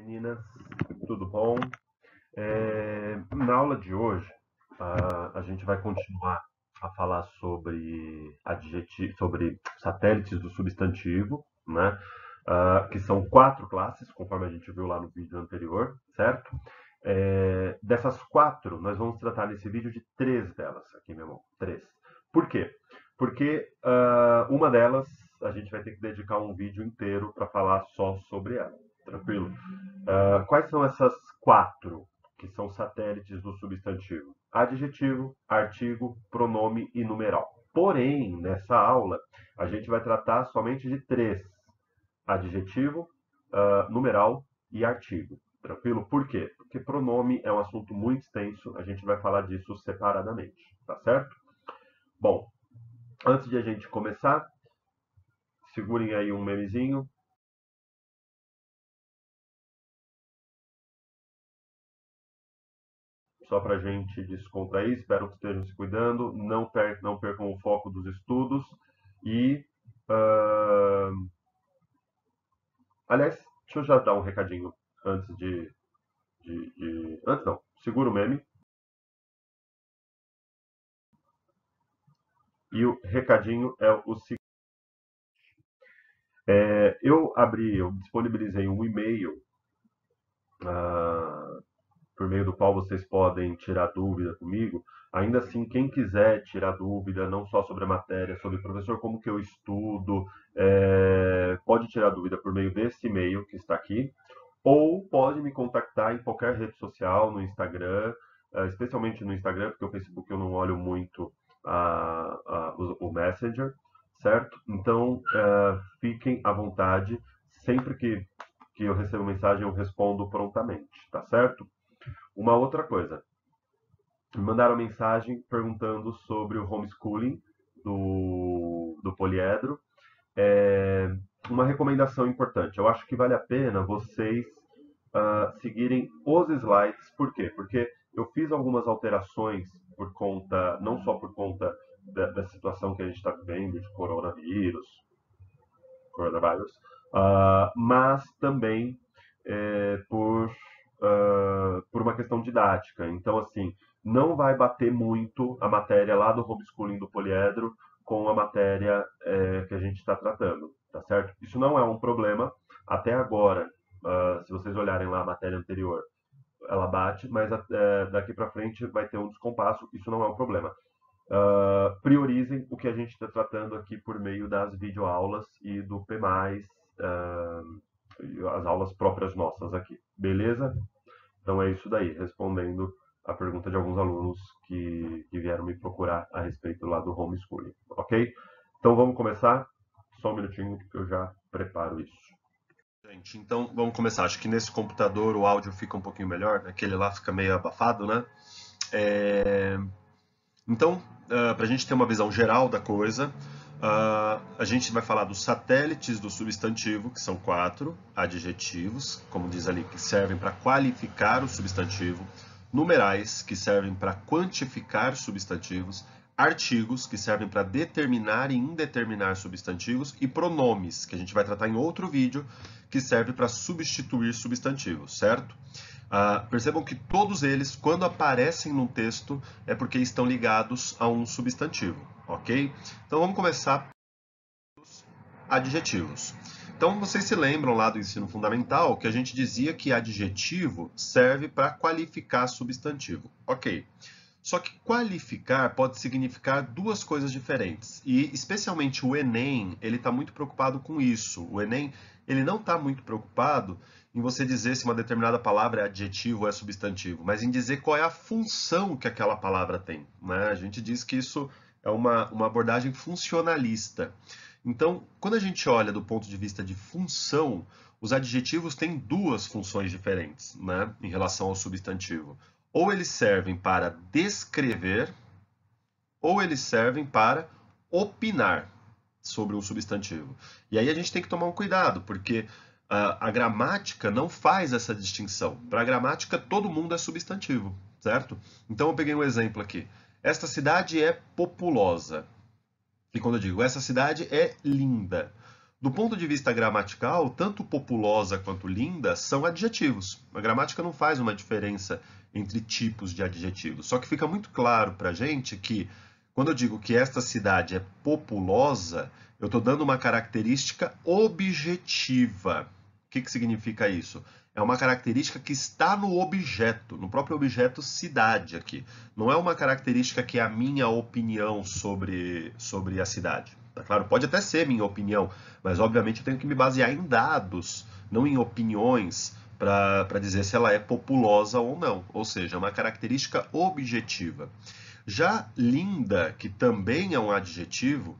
Meninas, tudo bom? Na aula de hoje, a gente vai continuar a falar sobre satélites do substantivo, né? Que são 4 classes, conforme a gente viu lá no vídeo anterior, certo? Dessas 4, nós vamos tratar nesse vídeo de 3 delas, aqui, meu irmão, 3. Por quê? Porque uma delas a gente vai ter que dedicar um vídeo inteiro para falar só sobre ela, tranquilo? Quais são essas 4 que são satélites do substantivo? Adjetivo, artigo, pronome e numeral. Porém, nessa aula, a gente vai tratar somente de 3: adjetivo, numeral e artigo. Tranquilo? Por quê? Porque pronome é um assunto muito extenso, a gente vai falar disso separadamente, tá certo? Bom, antes de a gente começar, segurem aí um memezinho. Só para a gente descontrair, espero que estejam se cuidando, não percam o foco dos estudos e... aliás, deixa eu já dar um recadinho antes Antes não, segura o meme. E o recadinho é o seguinte. Eu disponibilizei um e-mail por meio do qual vocês podem tirar dúvida comigo. Ainda assim, quem quiser tirar dúvida, não só sobre a matéria, sobre professor, como que eu estudo, pode tirar dúvida por meio desse e-mail que está aqui, ou pode me contactar em qualquer rede social, no Instagram, especialmente no Instagram, porque o Facebook eu não olho muito o Messenger, certo? Então, fiquem à vontade, sempre que eu recebo mensagem eu respondo prontamente, tá certo? Uma outra coisa, me mandaram mensagem perguntando sobre o homeschooling do Poliedro. Uma recomendação importante, eu acho que vale a pena vocês seguirem os slides. Por quê? Porque eu fiz algumas alterações por conta, não só por conta da situação que a gente está vivendo de coronavírus, mas também por uma questão didática. Então, assim, não vai bater muito a matéria lá do homeschooling do Poliedro com a matéria que a gente está tratando, tá certo? Isso não é um problema. Até agora, se vocês olharem lá a matéria anterior, ela bate, mas daqui para frente vai ter um descompasso. Isso não é um problema. Priorizem o que a gente está tratando aqui por meio das videoaulas e do P+, as aulas próprias nossas aqui, beleza? Então é isso daí, respondendo a pergunta de alguns alunos que vieram me procurar a respeito lá do homeschooling, ok? Então vamos começar? Só um minutinho que eu já preparo isso. Gente, então vamos começar. Acho que nesse computador o áudio fica um pouquinho melhor, aquele lá fica meio abafado, né? Então, para a gente ter uma visão geral da coisa, a gente vai falar dos satélites do substantivo, que são 4 adjetivos, como diz ali, que servem para qualificar o substantivo, numerais, que servem para quantificar substantivos, artigos, que servem para determinar e indeterminar substantivos, e pronomes, que a gente vai tratar em outro vídeo, que serve para substituir substantivos, certo? Percebam que todos eles, quando aparecem num texto, é porque estão ligados a um substantivo, ok? Então vamos começar pelos adjetivos. Então vocês se lembram lá do ensino fundamental que a gente dizia que adjetivo serve para qualificar substantivo, ok? Só que qualificar pode significar duas coisas diferentes. E especialmente o Enem, ele está muito preocupado com isso. O Enem, ele não está muito preocupado em você dizer se uma determinada palavra é adjetivo ou é substantivo, mas em dizer qual é a função que aquela palavra tem, né? A gente diz que isso é uma abordagem funcionalista. Então, quando a gente olha do ponto de vista de função, os adjetivos têm duas funções diferentes, né, em relação ao substantivo. Ou eles servem para descrever, ou eles servem para opinar sobre um substantivo. E aí a gente tem que tomar um cuidado, porque a gramática não faz essa distinção. Para a gramática, todo mundo é substantivo, certo? Então eu peguei um exemplo aqui. Esta cidade é populosa. E quando eu digo essa cidade é linda, Do ponto de vista gramatical, tanto populosa quanto linda são adjetivos. A gramática não faz uma diferença entre tipos de adjetivos. Só que fica muito claro para a gente que, quando eu digo que esta cidade é populosa, eu estou dando uma característica objetiva. O que significa isso? É uma característica que está no objeto, no próprio objeto cidade aqui. Não é uma característica que é a minha opinião sobre a cidade. Tá claro? Pode até ser minha opinião, mas obviamente eu tenho que me basear em dados, não em opiniões, para dizer se ela é populosa ou não. Ou seja, é uma característica objetiva. Já linda, que também é um adjetivo,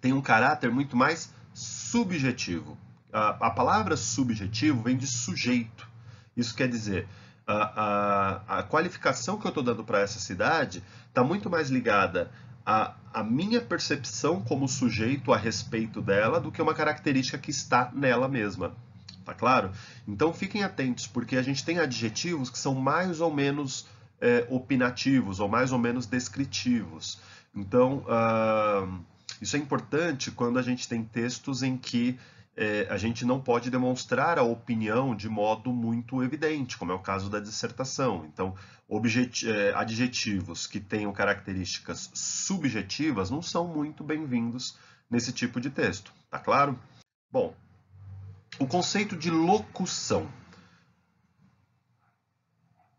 tem um caráter muito mais subjetivo. A palavra subjetivo vem de sujeito. Isso quer dizer, a qualificação que eu estou dando para essa cidade está muito mais ligada à minha percepção como sujeito a respeito dela do que uma característica que está nela mesma. Tá claro? Então fiquem atentos, porque a gente tem adjetivos que são mais ou menos opinativos ou mais ou menos descritivos. Então, isso é importante quando a gente tem textos em que a gente não pode demonstrar a opinião de modo muito evidente, como é o caso da dissertação. Então, adjetivos que tenham características subjetivas não são muito bem-vindos nesse tipo de texto. Tá claro? Bom, o conceito de locução.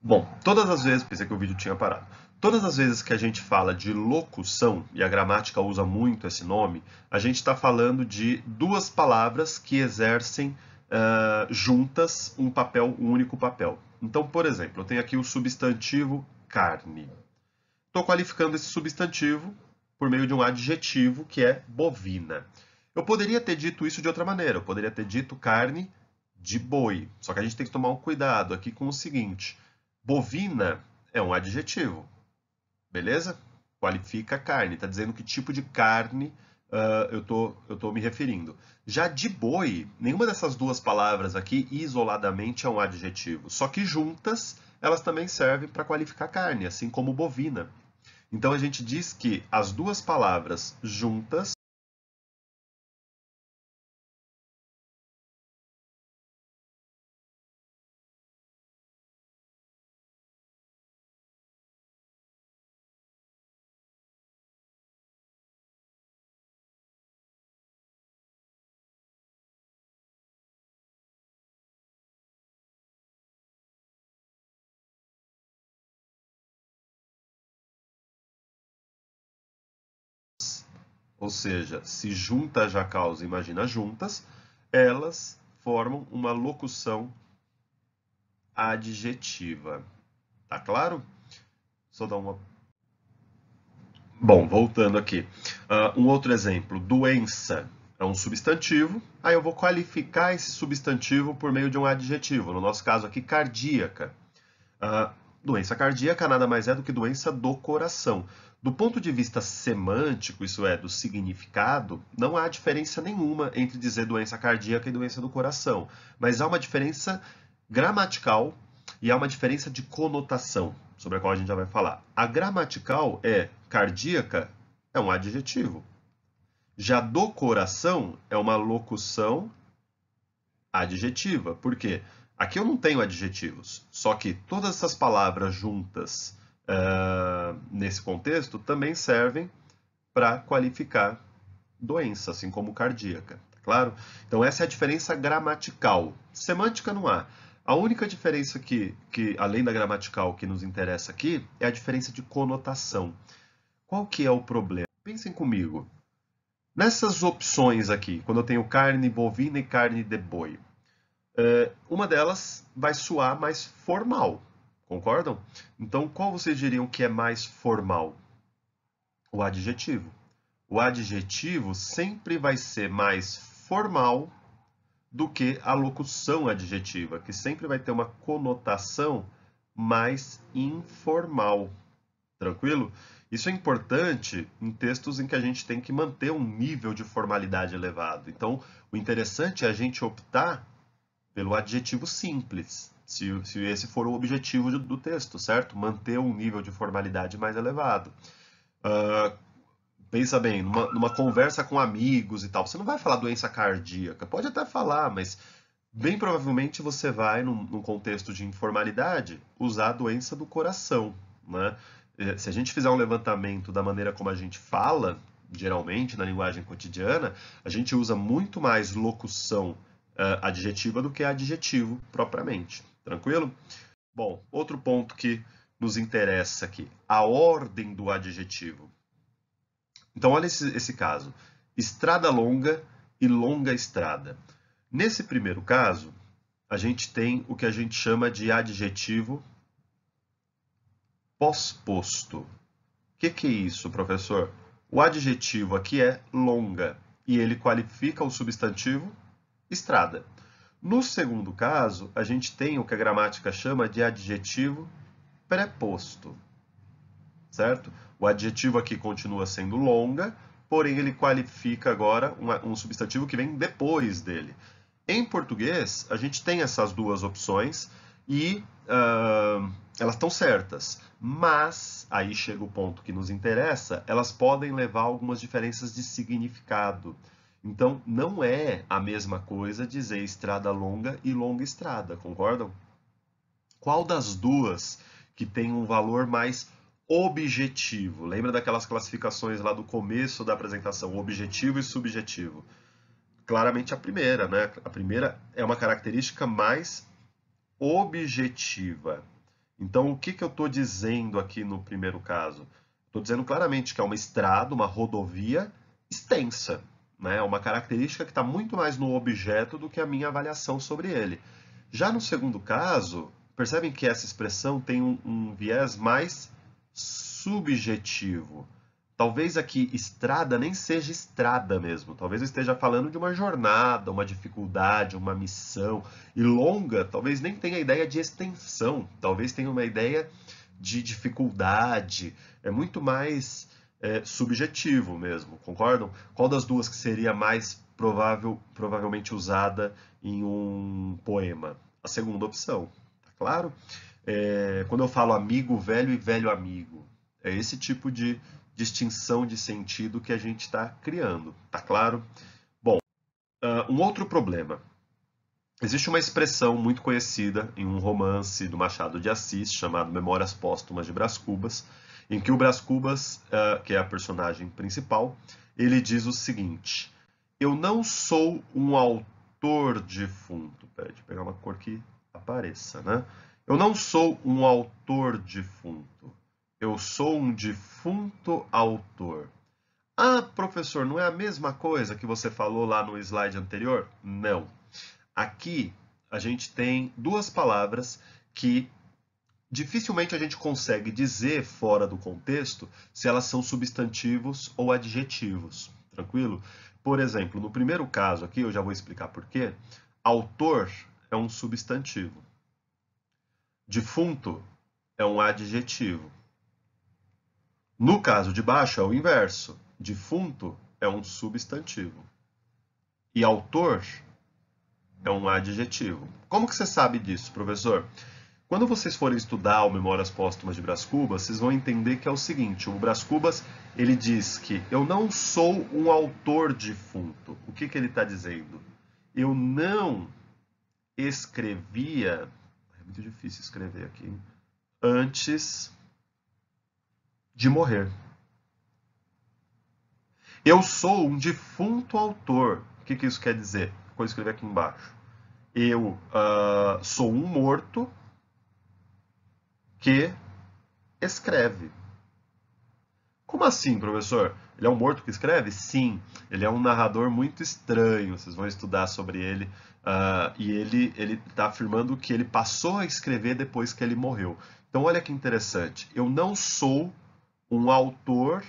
Bom, todas as vezes, pensei que o vídeo tinha parado. Todas as vezes que a gente fala de locução, e a gramática usa muito esse nome, a gente está falando de duas palavras que exercem juntas um único papel. Então, por exemplo, eu tenho aqui o substantivo carne. Estou qualificando esse substantivo por meio de um adjetivo que é bovina. Eu poderia ter dito isso de outra maneira, eu poderia ter dito carne de boi. Só que a gente tem que tomar um cuidado aqui com o seguinte: bovina é um adjetivo, beleza? Qualifica a carne, está dizendo que tipo de carne eu tô me referindo. Já de boi, nenhuma dessas duas palavras aqui isoladamente é um adjetivo, só que juntas elas também servem para qualificar carne, assim como bovina. Então a gente diz que as duas palavras juntas ou seja, se junta já causa, imagina juntas, elas formam uma locução adjetiva. Tá claro? Só dar uma. Bom, voltando aqui. Um outro exemplo: doença é um substantivo. Aí eu vou qualificar esse substantivo por meio de um adjetivo. No nosso caso aqui, cardíaca. Doença cardíaca nada mais é do que doença do coração. Do ponto de vista semântico, isso é, do significado, não há diferença nenhuma entre dizer doença cardíaca e doença do coração. Mas há uma diferença gramatical e há uma diferença de conotação, sobre a qual a gente já vai falar. A gramatical é cardíaca, é um adjetivo. Já do coração é uma locução adjetiva. Por quê? Aqui eu não tenho adjetivos, só que todas essas palavras juntas nesse contexto também servem para qualificar doença, assim como cardíaca, tá claro? Então essa é a diferença gramatical. Semântica não há. A única diferença além da gramatical, que nos interessa aqui, é a diferença de conotação. Qual que é o problema? Pensem comigo. Nessas opções aqui, quando eu tenho carne bovina e carne de boi, uma delas vai soar mais formal, concordam? Então, qual vocês diriam que é mais formal? O adjetivo. O adjetivo sempre vai ser mais formal do que a locução adjetiva, que sempre vai ter uma conotação mais informal. Tranquilo? Isso é importante em textos em que a gente tem que manter um nível de formalidade elevado. Então, o interessante é a gente optar pelo adjetivo simples, se esse for o objetivo do texto, certo? Manter um nível de formalidade mais elevado. Pensa bem, numa conversa com amigos e tal, você não vai falar doença cardíaca, pode até falar, mas bem provavelmente você vai, num contexto de informalidade, usar a doença do coração, né? Se a gente fizer um levantamento da maneira como a gente fala, geralmente na linguagem cotidiana, a gente usa muito mais locução adjetiva do que adjetivo propriamente. Tranquilo? Bom, outro ponto que nos interessa aqui, a ordem do adjetivo. Então, olha esse caso: estrada longa e longa estrada. Nesse primeiro caso, a gente tem o que a gente chama de adjetivo pós-posto. O que é isso, professor? O adjetivo aqui é longa e ele qualifica o substantivo estrada. No segundo caso, a gente tem o que a gramática chama de adjetivo preposto, certo? O adjetivo aqui continua sendo longa, porém ele qualifica agora um substantivo que vem depois dele. Em português, a gente tem essas duas opções e elas estão certas, mas aí chega o ponto que nos interessa, elas podem levar a algumas diferenças de significado. Então, não é a mesma coisa dizer estrada longa e longa estrada, concordam? Qual das duas que tem um valor mais objetivo? Lembra daquelas classificações lá do começo da apresentação, objetivo e subjetivo? Claramente a primeira, né? A primeira é uma característica mais objetiva. Então, o que eu estou dizendo aqui no primeiro caso? Estou dizendo claramente que é uma estrada, uma rodovia extensa, né? É uma característica que está muito mais no objeto do que a minha avaliação sobre ele. Já no segundo caso, percebem que essa expressão tem um viés mais subjetivo. Talvez aqui estrada nem seja estrada mesmo. Talvez eu esteja falando de uma jornada, uma dificuldade, uma missão. E longa, talvez nem tenha ideia de extensão. Talvez tenha uma ideia de dificuldade. É muito mais subjetivo mesmo, concordam? Qual das duas que seria mais provavelmente usada em um poema? A segunda opção, tá claro? Quando eu falo amigo velho e velho amigo, é esse tipo de distinção de sentido que a gente está criando, tá claro? Bom, um outro problema. Existe uma expressão muito conhecida em um romance do Machado de Assis chamado Memórias Póstumas de Brás Cubas, em que o Brás Cubas, que é a personagem principal, ele diz o seguinte: eu não sou um autor defunto. Peraí, deixa eu pegar uma cor que apareça, né? Eu não sou um autor defunto. Eu sou um defunto autor. Ah, professor, não é a mesma coisa que você falou lá no slide anterior? Não. Aqui a gente tem duas palavras que dificilmente a gente consegue dizer fora do contexto se elas são substantivos ou adjetivos. Tranquilo? Por exemplo, no primeiro caso aqui, eu já vou explicar por quê. Autor é um substantivo. Defunto é um adjetivo. No caso de baixo é o inverso. Defunto é um substantivo. E autor é um adjetivo. Como que você sabe disso, professor? Quando vocês forem estudar o Memórias Póstumas de Brás Cubas, vocês vão entender que é o seguinte: o Brás Cubas ele diz que eu não sou um autor defunto. O que ele está dizendo? Eu não escrevia, é muito difícil escrever aqui, antes de morrer. Eu sou um defunto autor. O que isso quer dizer? Vou escrever aqui embaixo. Eu sou um morto que escreve. Como assim, professor? Ele é um morto que escreve? Sim, ele é um narrador muito estranho. Vocês vão estudar sobre ele. E ele está afirmando que ele passou a escrever depois que ele morreu. Então, olha que interessante. Eu não sou um autor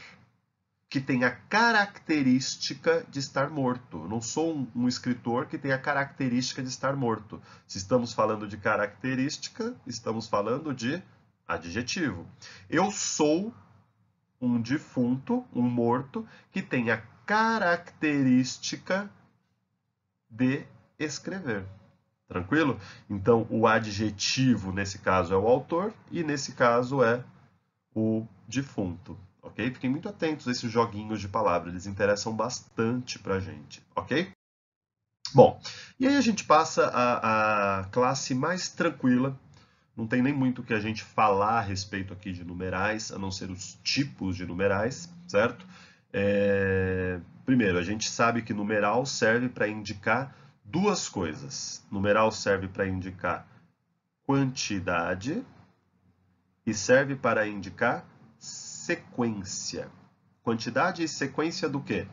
que tem a característica de estar morto. Eu não sou um escritor que tem a característica de estar morto. Se estamos falando de característica, estamos falando de adjetivo. Eu sou um defunto, um morto, que tem a característica de escrever. Tranquilo? Então, o adjetivo, nesse caso, é o autor e, nesse caso, é o defunto. ok? Fiquem muito atentos a esses joguinhos de palavras, eles interessam bastante para a gente, ok? Bom, e aí a gente passa a classe mais tranquila. Não tem nem muito o que a gente falar a respeito aqui de numerais, a não ser os tipos de numerais, certo? Primeiro, a gente sabe que numeral serve para indicar duas coisas. Numeral serve para indicar quantidade e serve para indicar sequência. Quantidade e sequência do quê?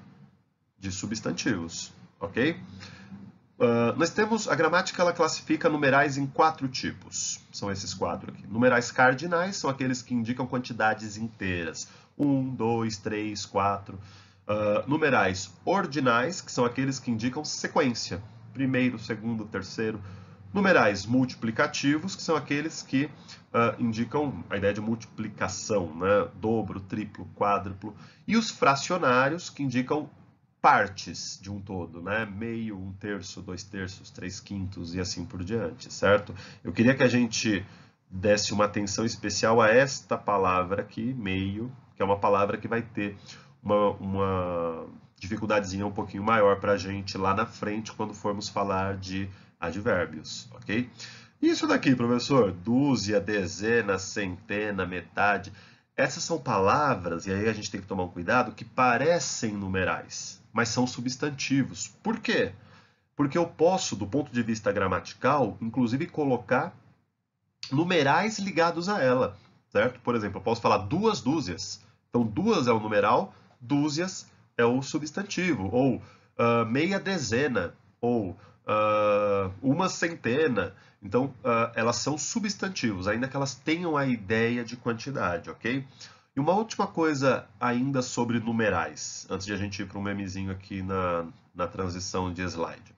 De substantivos, ok? Nós temos, a gramática ela classifica numerais em 4 tipos. São esses 4 aqui. Numerais cardinais são aqueles que indicam quantidades inteiras. 1, 2, 3, 4. Numerais ordinais, que são aqueles que indicam sequência. Primeiro, segundo, terceiro. Numerais multiplicativos, que são aqueles que indicam a ideia de multiplicação, né? Dobro, triplo, quádruplo. E os fracionários, que indicam partes de um todo, né? Meio, 1/3, 2/3, 3/5 e assim por diante, certo? Eu queria que a gente desse uma atenção especial a esta palavra aqui, meio, que é uma palavra que vai ter uma dificuldadezinha um pouquinho maior para a gente lá na frente quando formos falar de advérbios, ok? Isso daqui, professor, dúzia, dezena, centena, metade, essas são palavras, e aí a gente tem que tomar um cuidado, que parecem numerais, mas são substantivos. Por quê? Porque eu posso, do ponto de vista gramatical, inclusive colocar numerais ligados a ela, certo? Por exemplo, eu posso falar duas dúzias. Então, duas é o numeral, dúzias é o substantivo. Ou meia dezena, ou uma centena. Então, elas são substantivos, ainda que elas tenham a ideia de quantidade, ok? E uma última coisa ainda sobre numerais, antes de a gente ir para um memezinho aqui na transição de slide.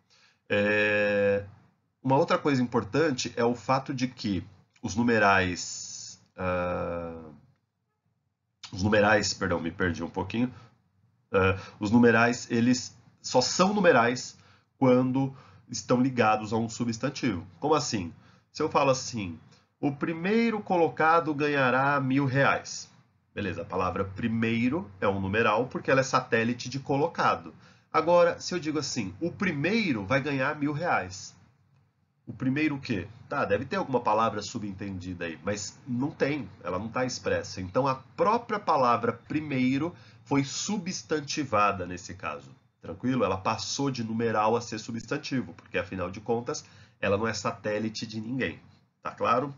Uma outra coisa importante é o fato de que os numerais, perdão, me perdi um pouquinho. Os numerais, eles só são numerais quando estão ligados a um substantivo. Como assim? Se eu falo assim, o primeiro colocado ganhará R$1.000. Beleza, a palavra primeiro é um numeral porque ela é satélite de colocado. Agora, se eu digo assim, o primeiro vai ganhar R$1.000. O primeiro o quê? Tá, deve ter alguma palavra subentendida aí, mas não tem, ela não está expressa. Então a própria palavra primeiro foi substantivada nesse caso. Tranquilo? Ela passou de numeral a ser substantivo, porque afinal de contas ela não é satélite de ninguém. Tá claro?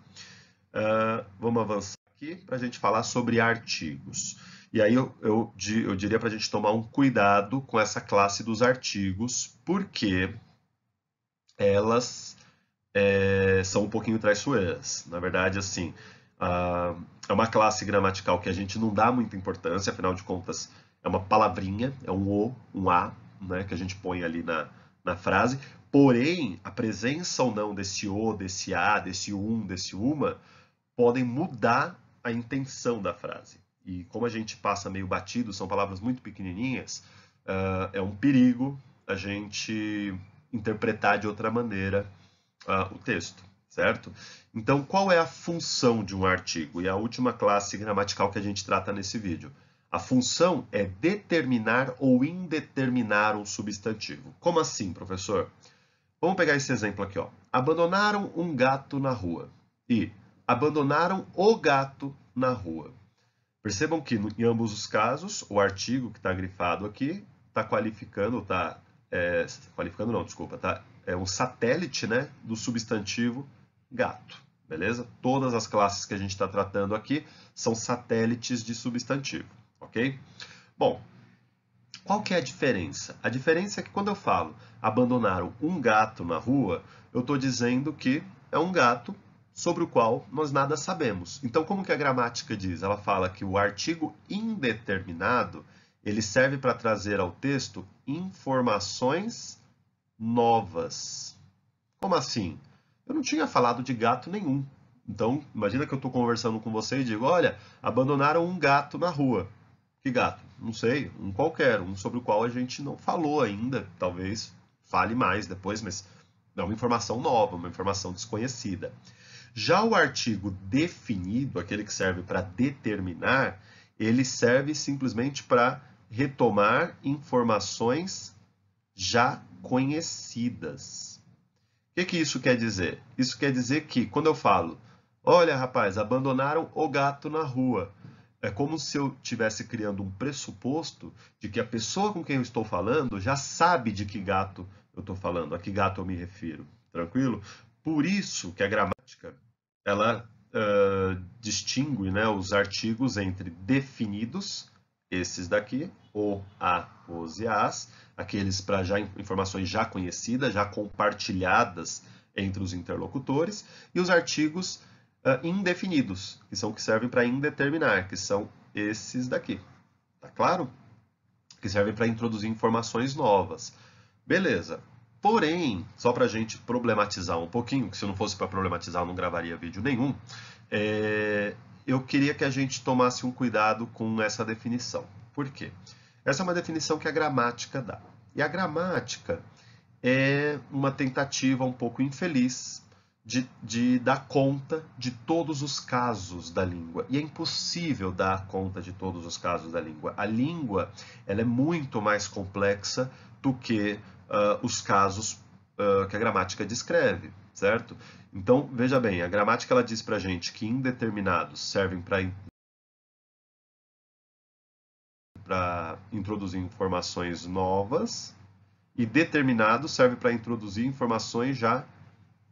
Vamos avançar aqui para a gente falar sobre artigos. E aí eu diria para a gente tomar um cuidado com essa classe dos artigos, porque elas são um pouquinho traiçoeiras. Na verdade, assim, é uma classe gramatical que a gente não dá muita importância, afinal de contas, é uma palavrinha, é um o, um a, né, que a gente põe ali na frase. Porém, a presença ou não desse o, desse a, desse desse uma, podem mudar a intenção da frase. E como a gente passa meio batido, são palavras muito pequenininhas, é um perigo a gente interpretar de outra maneira o texto, certo? Então, qual é a função de um artigo? E a última classe gramatical que a gente trata nesse vídeo. A função é determinar ou indeterminar um substantivo. Como assim, professor? Vamos pegar esse exemplo aqui, ó. Abandonaram um gato na rua. E abandonaram o gato na rua. Percebam que em ambos os casos, o artigo que está grifado aqui está qualificando, qualificando não, desculpa, tá? É um satélite, né, do substantivo gato, beleza? Todas as classes que a gente está tratando aqui são satélites de substantivo, ok? Bom, qual que é a diferença? A diferença é que quando eu falo abandonaram um gato na rua, eu estou dizendo que é um gato sobre o qual nós nada sabemos. Então, como que a gramática diz? Ela fala que o artigo indeterminado ele serve para trazer ao texto informações novas. Como assim? Eu não tinha falado de gato nenhum. Então, imagina que eu estou conversando com você e digo, olha, abandonaram um gato na rua. Que gato? Não sei, um qualquer, um sobre o qual a gente não falou ainda. Talvez fale mais depois, mas é uma informação nova, uma informação desconhecida. Já o artigo definido, aquele que serve para determinar, Ele serve simplesmente para retomar informações já conhecidas. O que isso quer dizer? Isso quer dizer que, quando eu falo, olha, rapaz, abandonaram o gato na rua, é como se eu estivesse criando um pressuposto de que a pessoa com quem eu estou falando já sabe de que gato eu estou falando, a que gato eu me refiro. Tranquilo? Por isso que a gramática, ela distingue, né, os artigos entre definidos, esses daqui, o, a, os e as, aqueles para já informações já conhecidas, já compartilhadas entre os interlocutores, e os artigos indefinidos, que são que servem para indeterminar, que são esses daqui. Tá claro? Que servem para introduzir informações novas. Beleza. Porém, só para a gente problematizar um pouquinho, que se não fosse para problematizar eu não gravaria vídeo nenhum, eu queria que a gente tomasse um cuidado com essa definição. Por quê? Essa é uma definição que a gramática dá. E a gramática é uma tentativa um pouco infeliz de dar conta de todos os casos da língua. E é impossível dar conta de todos os casos da língua. A língua ela é muito mais complexa do que os casos que a gramática descreve, certo? Então, veja bem, a gramática ela diz pra gente que indeterminados servem para introduzir informações novas e determinados servem para introduzir informações já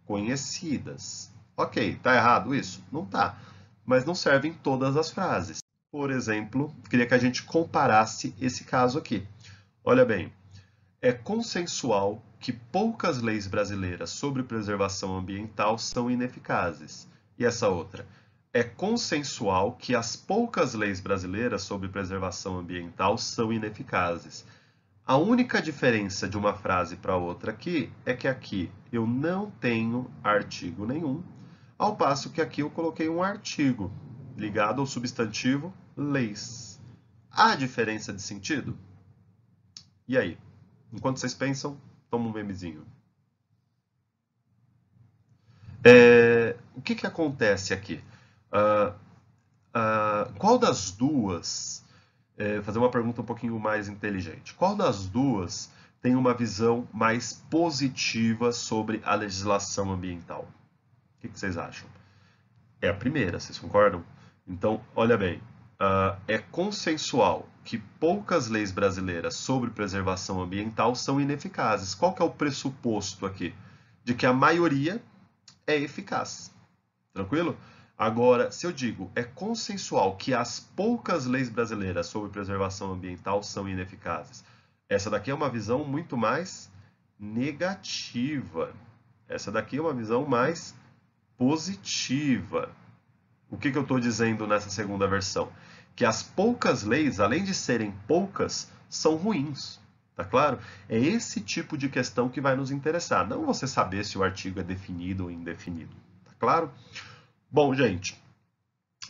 conhecidas. Ok, tá errado isso? Não tá. Mas não serve em todas as frases. Por exemplo, queria que a gente comparasse esse caso aqui. Olha bem, é consensual que poucas leis brasileiras sobre preservação ambiental são ineficazes. E essa outra? É consensual que as poucas leis brasileiras sobre preservação ambiental são ineficazes. A única diferença de uma frase para outra aqui é que aqui eu não tenho artigo nenhum, ao passo que aqui eu coloquei um artigo ligado ao substantivo leis. Há diferença de sentido? E aí? Enquanto vocês pensam, toma um memezinho. O que acontece aqui? Qual das duas... fazer uma pergunta um pouquinho mais inteligente. Qual das duas tem uma visão mais positiva sobre a legislação ambiental? O que vocês acham? É a primeira, vocês concordam? Então, olha bem, é consensual que poucas leis brasileiras sobre preservação ambiental são ineficazes. Qual que é o pressuposto aqui? De que a maioria é eficaz. Tranquilo? Agora, se eu digo é consensual que as poucas leis brasileiras sobre preservação ambiental são ineficazes, essa daqui é uma visão muito mais negativa. Essa daqui é uma visão mais positiva. O que eu estou dizendo nessa segunda versão? Que as poucas leis, além de serem poucas, são ruins. Tá claro? É esse tipo de questão que vai nos interessar. Não você saber se o artigo é definido ou indefinido. Tá claro? Bom, gente,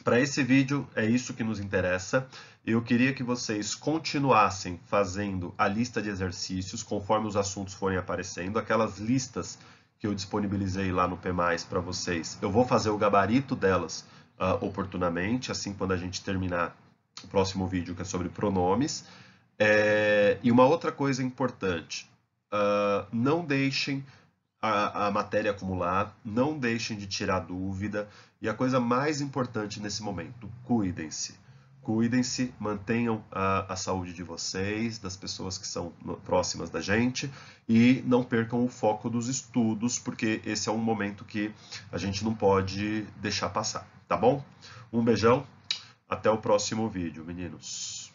para esse vídeo é isso que nos interessa. Eu queria que vocês continuassem fazendo a lista de exercícios conforme os assuntos forem aparecendo, aquelas listas que eu disponibilizei lá no P+, para vocês. Eu vou fazer o gabarito delas oportunamente, assim quando a gente terminar o próximo vídeo, que é sobre pronomes. E uma outra coisa importante, não deixem a matéria acumular, não deixem de tirar dúvida. E a coisa mais importante nesse momento, cuidem-se. Cuidem-se, mantenham a saúde de vocês, das pessoas que são próximas da gente, e não percam o foco dos estudos, porque esse é um momento que a gente não pode deixar passar, tá bom? Um beijão, até o próximo vídeo, meninos.